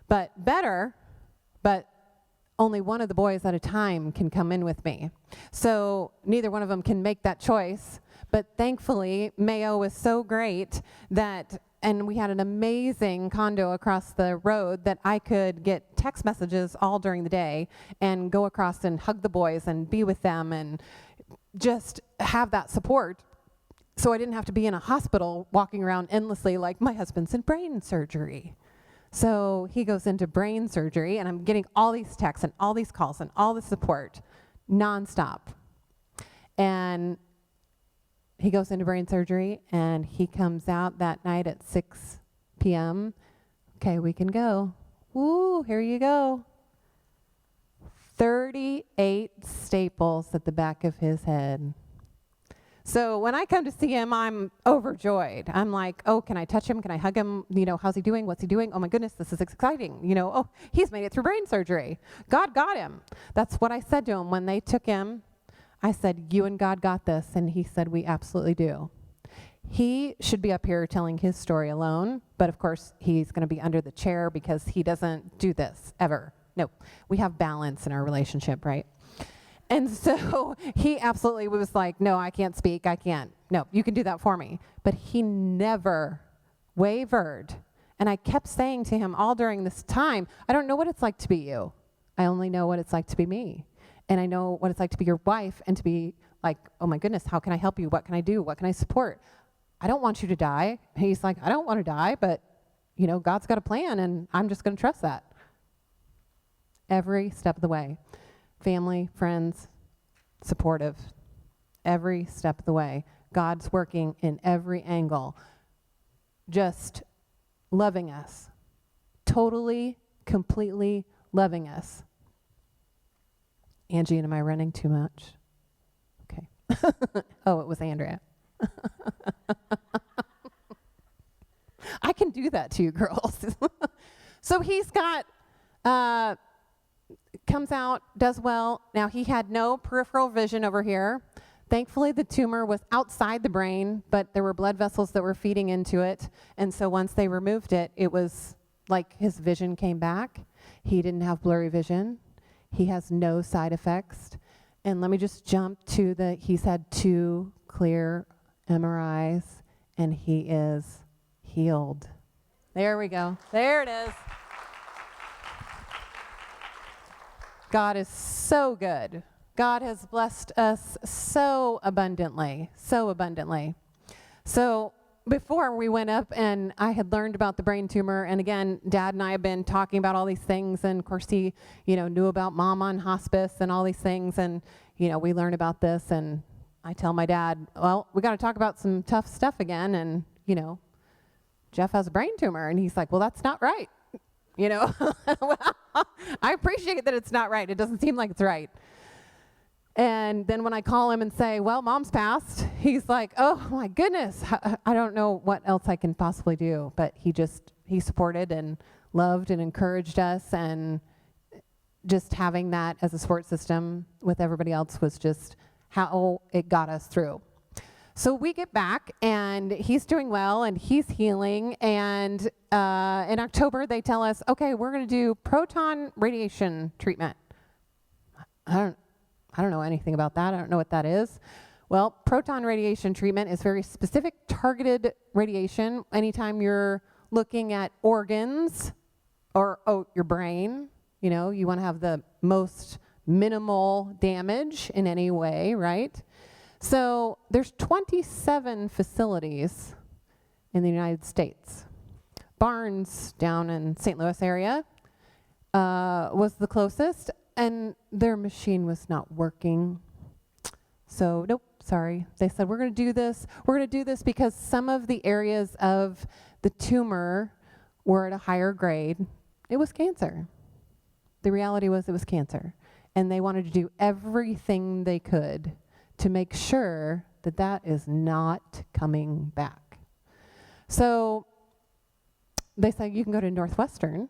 But only one of the boys at a time can come in with me. So neither one of them can make that choice. But thankfully, Mayo was so great and we had an amazing condo across the road that I could get text messages all during the day and go across and hug the boys and be with them and just have that support. So I didn't have to be in a hospital walking around endlessly like, my husband's in brain surgery. So he goes into brain surgery, and I'm getting all these texts and all these calls and all the support nonstop. And he goes into brain surgery, and he comes out that night at 6 p.m. Okay, we can go. Woo, here you go. 38 staples at the back of his head. So when I come to see him, I'm overjoyed. I'm like, oh, can I touch him? Can I hug him? You know, how's he doing? What's he doing? Oh my goodness, this is exciting. You know, oh, he's made it through brain surgery. God got him. That's what I said to him when they took him. I said, you and God got this. And he said, we absolutely do. He should be up here telling his story alone, but of course he's going to be under the chair because he doesn't do this ever. No, we have balance in our relationship, right? And so he absolutely was like, no, I can't speak. I can't. No, you can do that for me. But he never wavered. And I kept saying to him all during this time, I don't know what it's like to be you. I only know what it's like to be me. And I know what it's like to be your wife and to be like, oh my goodness, how can I help you? What can I do? What can I support? I don't want you to die. And he's like, I don't want to die, but you know, God's got a plan and I'm just going to trust that. Every step of the way. Family, friends, supportive. Every step of the way. God's working in every angle. Just loving us. Totally, completely loving us. Angie, am I running too much? Okay. Oh, it was Andrea. I can do that to you girls. So he's got, comes out, does well. Now he had no peripheral vision over here. Thankfully the tumor was outside the brain, but there were blood vessels that were feeding into it. And so once they removed it, it was like his vision came back. He didn't have blurry vision. He has no side effects. And let me just jump to he's had 2 clear MRIs, and he is healed. There we go. There it is. God is so good. God has blessed us so abundantly, so abundantly. So before we went up and I had learned about the brain tumor, and again, Dad and I have been talking about all these things, and of course he, knew about Mom on hospice and all these things, and, we learned about this, and I tell my dad, well, we got to talk about some tough stuff again, and, Jeff has a brain tumor, and he's like, well, that's not right. Well, I appreciate that it's not right. It doesn't seem like it's right. And then when I call him and say, well, Mom's passed, he's like, oh my goodness, I don't know what else I can possibly do. But he supported and loved and encouraged us, and just having that as a support system with everybody else was just how it got us through. So we get back, and he's doing well, and he's healing, and in October they tell us, okay, we're going to do proton radiation treatment. I don't know anything about that. I don't know what that is. Well, proton radiation treatment is very specific, targeted radiation. Anytime you're looking at organs or your brain, you want to have the most minimal damage in any way, right? So there's 27 facilities in the United States. Barnes down in St. Louis area was the closest, and their machine was not working. So nope, sorry. They said, we're going to do this. We're going to do this because some of the areas of the tumor were at a higher grade. It was cancer. The reality was it was cancer. And they wanted to do everything they could to make sure that that is not coming back. So they said, you can go to Northwestern.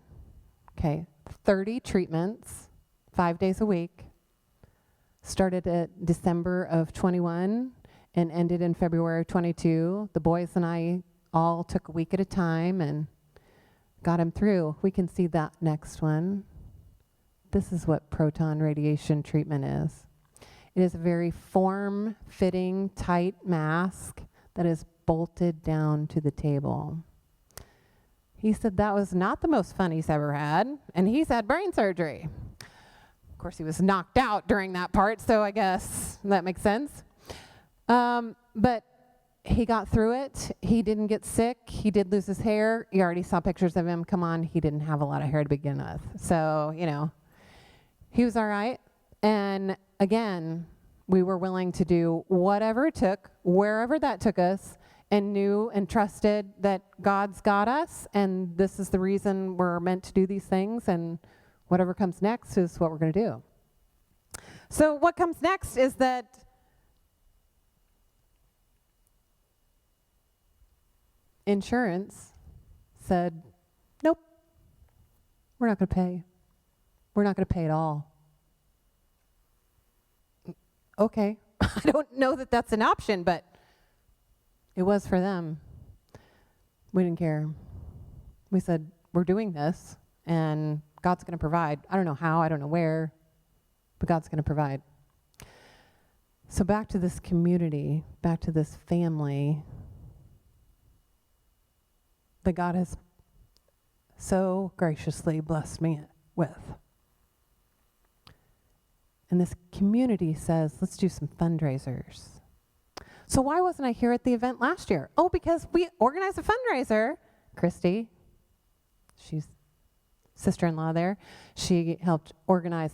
Okay, 30 treatments, 5 days a week. Started at December of 21 and ended in February of 22. The boys and I all took a week at a time and got him through. We can see that next one. This is what proton radiation treatment is. It is a very form-fitting, tight mask that is bolted down to the table. He said that was not the most fun he's ever had, and he's had brain surgery. Of course, he was knocked out during that part, so I guess that makes sense. But he got through it. He didn't get sick. He did lose his hair. You already saw pictures of him. Come on, he didn't have a lot of hair to begin with. So, he was all right. And again, We were willing to do whatever it took, wherever that took us, and knew and trusted that God's got us, and this is the reason we're meant to do these things, and whatever comes next is what we're going to do. So what comes next is that insurance said, nope, we're not going to pay. We're not going to pay at all. Okay. I don't know that that's an option, but it was for them. We didn't care. We said, we're doing this, and God's going to provide. I don't know how, I don't know where, but God's going to provide. So back to this community, back to this family that God has so graciously blessed me with. And this community says, let's do some fundraisers. So why wasn't I here at the event last year? Oh, because we organized a fundraiser. Christy, she's sister-in-law there. She did organize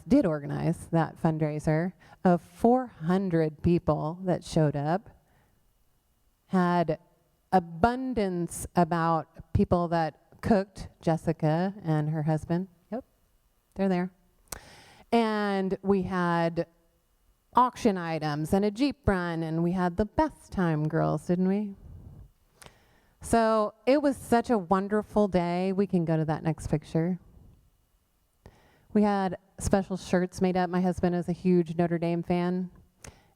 that fundraiser of 400 people that showed up. Had abundance about people that cooked, Jessica and her husband. Yep, they're there. And we had auction items and a Jeep run, and we had the best time, girls, didn't we? So it was such a wonderful day. We can go to that next picture. We had special shirts made up. My husband is a huge Notre Dame fan.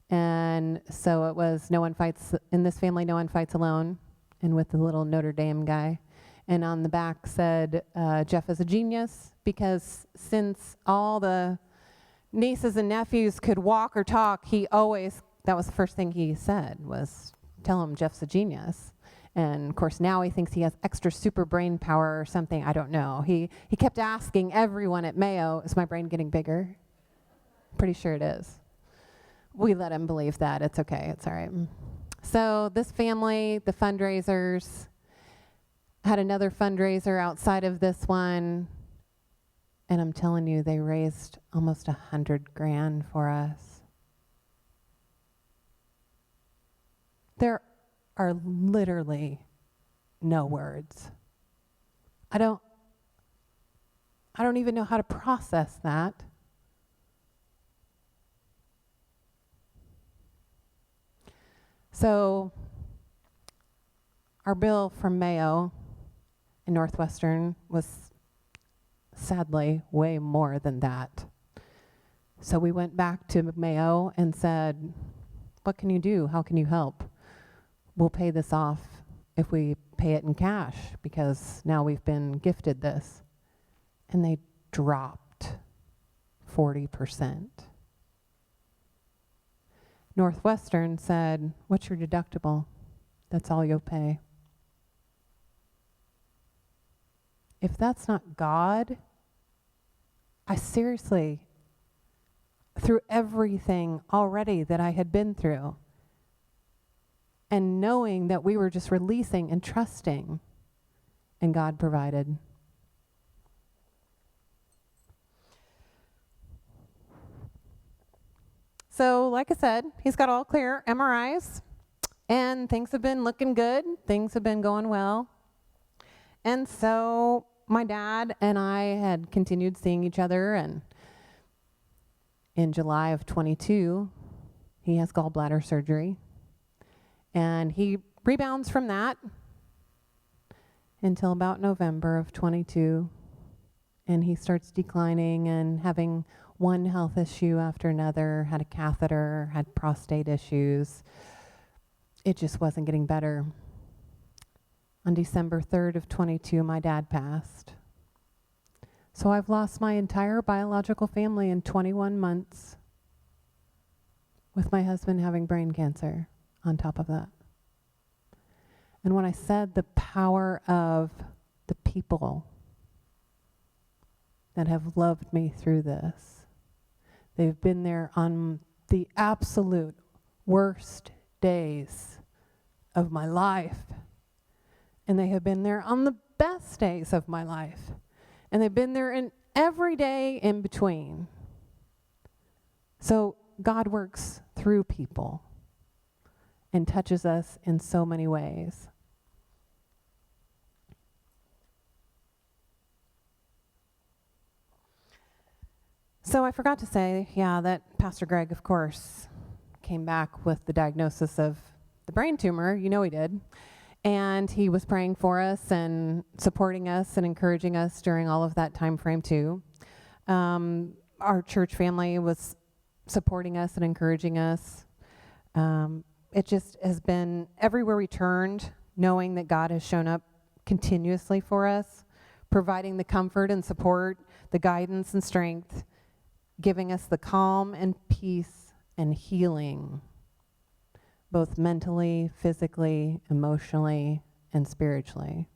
And so it was no one fights, in this family, no one fights alone, and with the little Notre Dame guy. And on the back said, Jeff is a genius, because since all the nieces and nephews could walk or talk, that was the first thing he said, was tell him Jeff's a genius. And of course now he thinks he has extra super brain power or something, I don't know. He kept asking everyone at Mayo, is my brain getting bigger? Pretty sure it is. We let him believe that, it's okay, it's all right. So this family, the fundraisers, had another fundraiser outside of this one, and I'm telling you, they raised almost $100,000 for us. There are literally no words. I don't even know how to process that. So our bill from Mayo and Northwestern was sadly way more than that. So we went back to Mayo and said, what can you do? How can you help? We'll pay this off if we pay it in cash, because now we've been gifted this. And they dropped 40%. Northwestern said, what's your deductible? That's all you'll pay. If that's not God, I seriously, through everything already that I had been through, and knowing that we were just releasing and trusting, and God provided. So, like I said, he's got all clear MRIs, and things have been looking good. Things have been going well. And so my dad and I had continued seeing each other, and in July of 22, he has gallbladder surgery. And he rebounds from that until about November of 22. And he starts declining and having one health issue after another, had a catheter, had prostate issues. It just wasn't getting better. On December 3rd of 22, my dad passed. So I've lost my entire biological family in 21 months, with my husband having brain cancer on top of that. And when I said the power of the people that have loved me through this, they've been there on the absolute worst days of my life. And they have been there on the best days of my life. And they've been there in every day in between. So God works through people and touches us in so many ways. So I forgot to say, that Pastor Greg, of course, came back with the diagnosis of the brain tumor. You know he did. And he was praying for us and supporting us and encouraging us during all of that time frame too. Our church family was supporting us and encouraging us. It just has been everywhere we turned, knowing that God has shown up continuously for us, providing the comfort and support, the guidance and strength, giving us the calm and peace and healing, both mentally, physically, emotionally, and spiritually.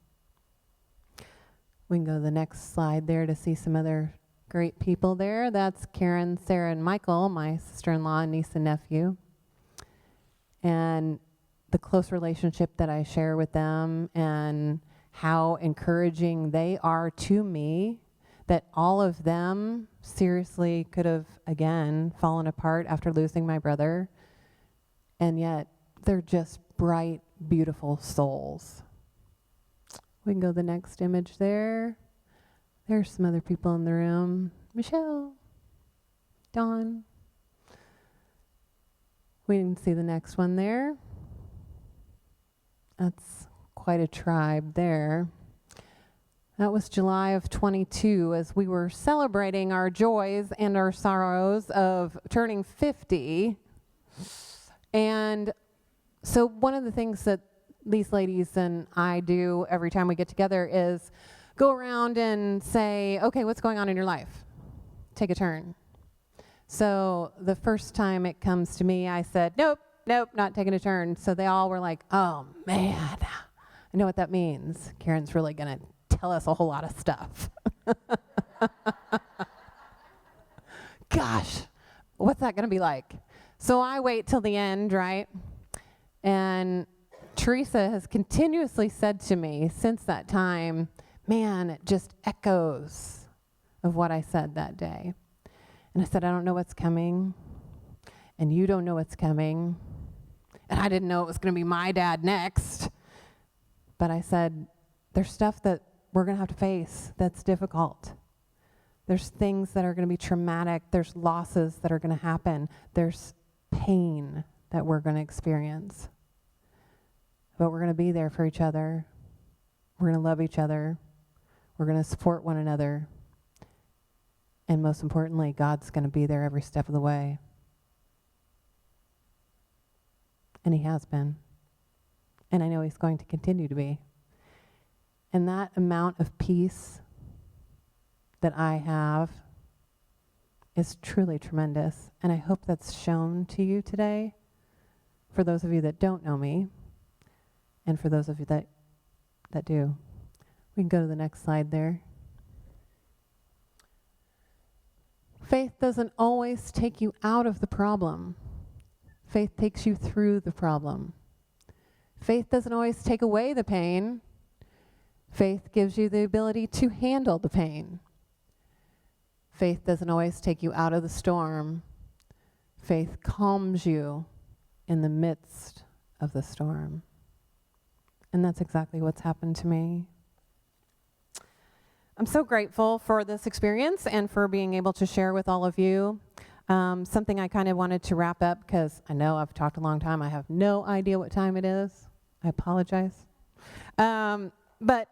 We can go to the next slide there to see some other great people there. That's Karen, Sarah, and Michael, my sister-in-law, niece, and nephew. And the close relationship that I share with them and how encouraging they are to me, that all of them seriously could have, again, fallen apart after losing my brother. And yet, they're just bright, beautiful souls. We can go to the next image there. There's some other people in the room. Michelle, Dawn. We can see the next one there. That's quite a tribe there. That was July of 22 as we were celebrating our joys and our sorrows of turning 50. And so one of the things that these ladies and I do every time we get together is go around and say, okay, what's going on in your life? Take a turn. So the first time it comes to me, I said, nope, not taking a turn. So they all were like, oh man, I know what that means. Karen's really going to tell us a whole lot of stuff. Gosh, what's that going to be like? So I wait till the end, right? And Teresa has continuously said to me since that time, man, it just echoes of what I said that day. And I said, I don't know what's coming, and you don't know what's coming, and I didn't know it was going to be my dad next. But I said, there's stuff that we're going to have to face that's difficult. There's things that are going to be traumatic. There's losses that are going to happen. There's pain that we're going to experience. But we're going to be there for each other. We're going to love each other. We're going to support one another. And most importantly, God's going to be there every step of the way. And he has been. And I know he's going to continue to be. And that amount of peace that I have is truly tremendous. And I hope that's shown to you today, for those of you that don't know me, and for those of you that do. We can go to the next slide there. Faith doesn't always take you out of the problem. Faith takes you through the problem. Faith doesn't always take away the pain. Faith gives you the ability to handle the pain. Faith doesn't always take you out of the storm. Faith calms you in the midst of the storm. And that's exactly what's happened to me. I'm so grateful for this experience and for being able to share with all of you. Something I kind of wanted to wrap up, because I know I've talked a long time. I have no idea what time it is. I apologize. But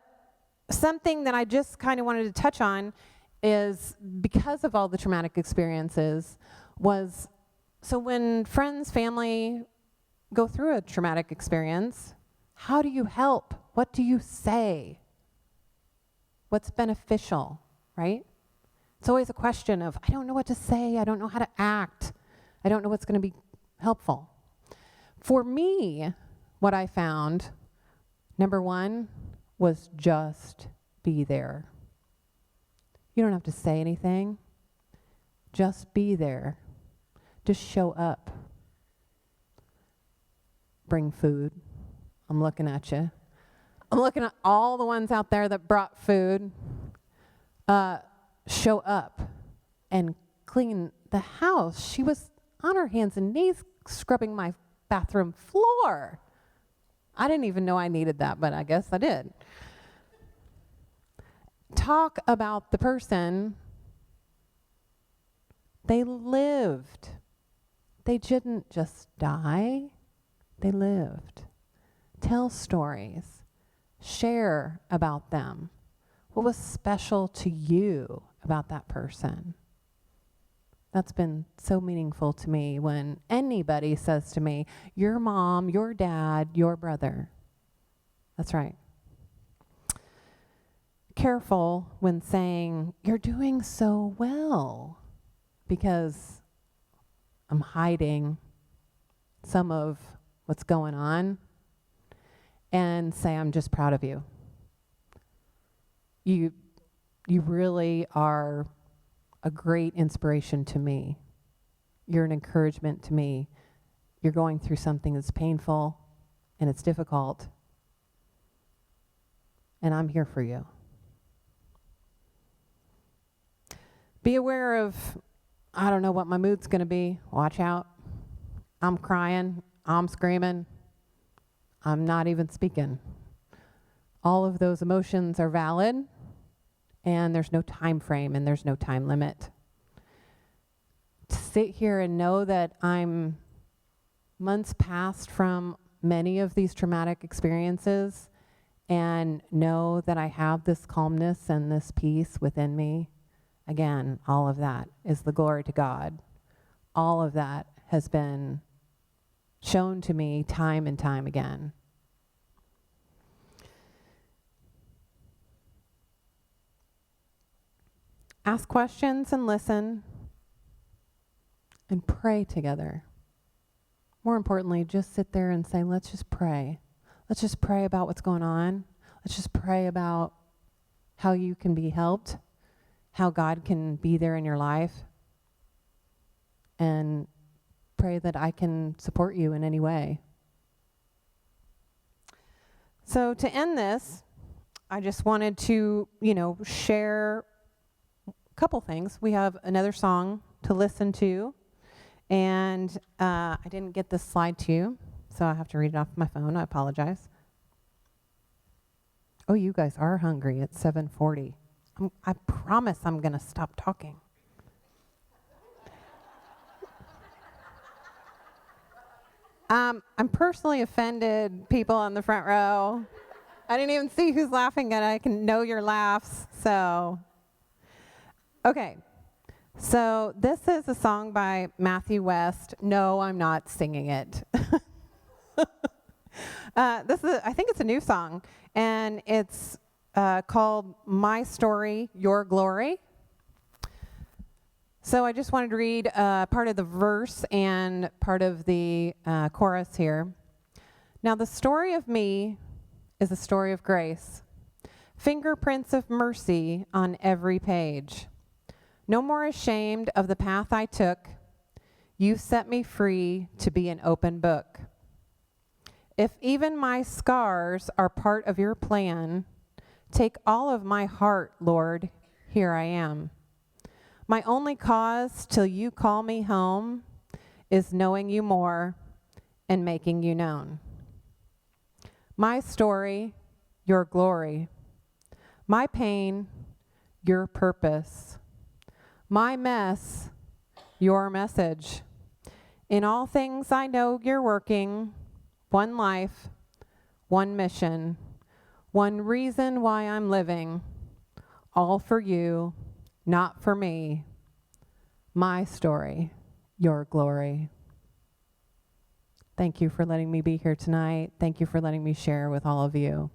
something that I just kind of wanted to touch on is, because of all the traumatic experiences, was, so when friends, family go through a traumatic experience, how do you help? What do you say? What's beneficial, right? It's always a question of, I don't know what to say. I don't know how to act. I don't know what's going to be helpful. For me, what I found, number one, was just be there. You don't have to say anything. Just be there. Just show up. Bring food. I'm looking at you. I'm looking at all the ones out there that brought food. Show up and clean the house. She was on her hands and knees scrubbing my bathroom floor. I didn't even know I needed that, but I guess I did. Talk about the person. They lived. They didn't just die. They lived. Tell stories. Share about them. What was special to you about that person? That's been so meaningful to me when anybody says to me, your mom, your dad, your brother. That's right. Careful when saying, you're doing so well, because I'm hiding some of what's going on, and say, I'm just proud of you. You really are a great inspiration to me. You're an encouragement to me. You're going through something that's painful and it's difficult, and I'm here for you. Be aware of, I don't know what my mood's going to be. Watch out. I'm crying. I'm screaming. I'm not even speaking. All of those emotions are valid, and there's no time frame and there's no time limit. To sit here and know that I'm months past from many of these traumatic experiences, and know that I have this calmness and this peace within me, again, all of that is the glory to God. All of that has been shown to me time and time again. Ask questions and listen, and pray together. More importantly, just sit there and say, let's just pray. Let's just pray about what's going on. Let's just pray about how you can be helped, how God can be there in your life, and pray that I can support you in any way. So to end this, I just wanted to, share a couple things. We have another song to listen to, and I didn't get this slide to you, so I have to read it off my phone. I apologize. Oh, you guys are hungry. It's 7:40. I promise I'm going to stop talking. I'm personally offended, people on the front row. I didn't even see who's laughing, and I can know your laughs. So, okay. So this is a song by Matthew West. No, I'm not singing it. I think it's a new song, and it's called My Story, Your Glory. So I just wanted to read part of the verse and part of the chorus here. Now the story of me is a story of grace, fingerprints of mercy on every page. No more ashamed of the path I took, you set me free to be an open book. If even my scars are part of your plan, take all of my heart, Lord, here I am. My only cause till you call me home is knowing you more and making you known. My story, your glory. My pain, your purpose. My mess, your message. In all things I know you're working, one life, one mission, one reason why I'm living, all for you, not for me. My story, your glory. Thank you for letting me be here tonight. Thank you for letting me share with all of you.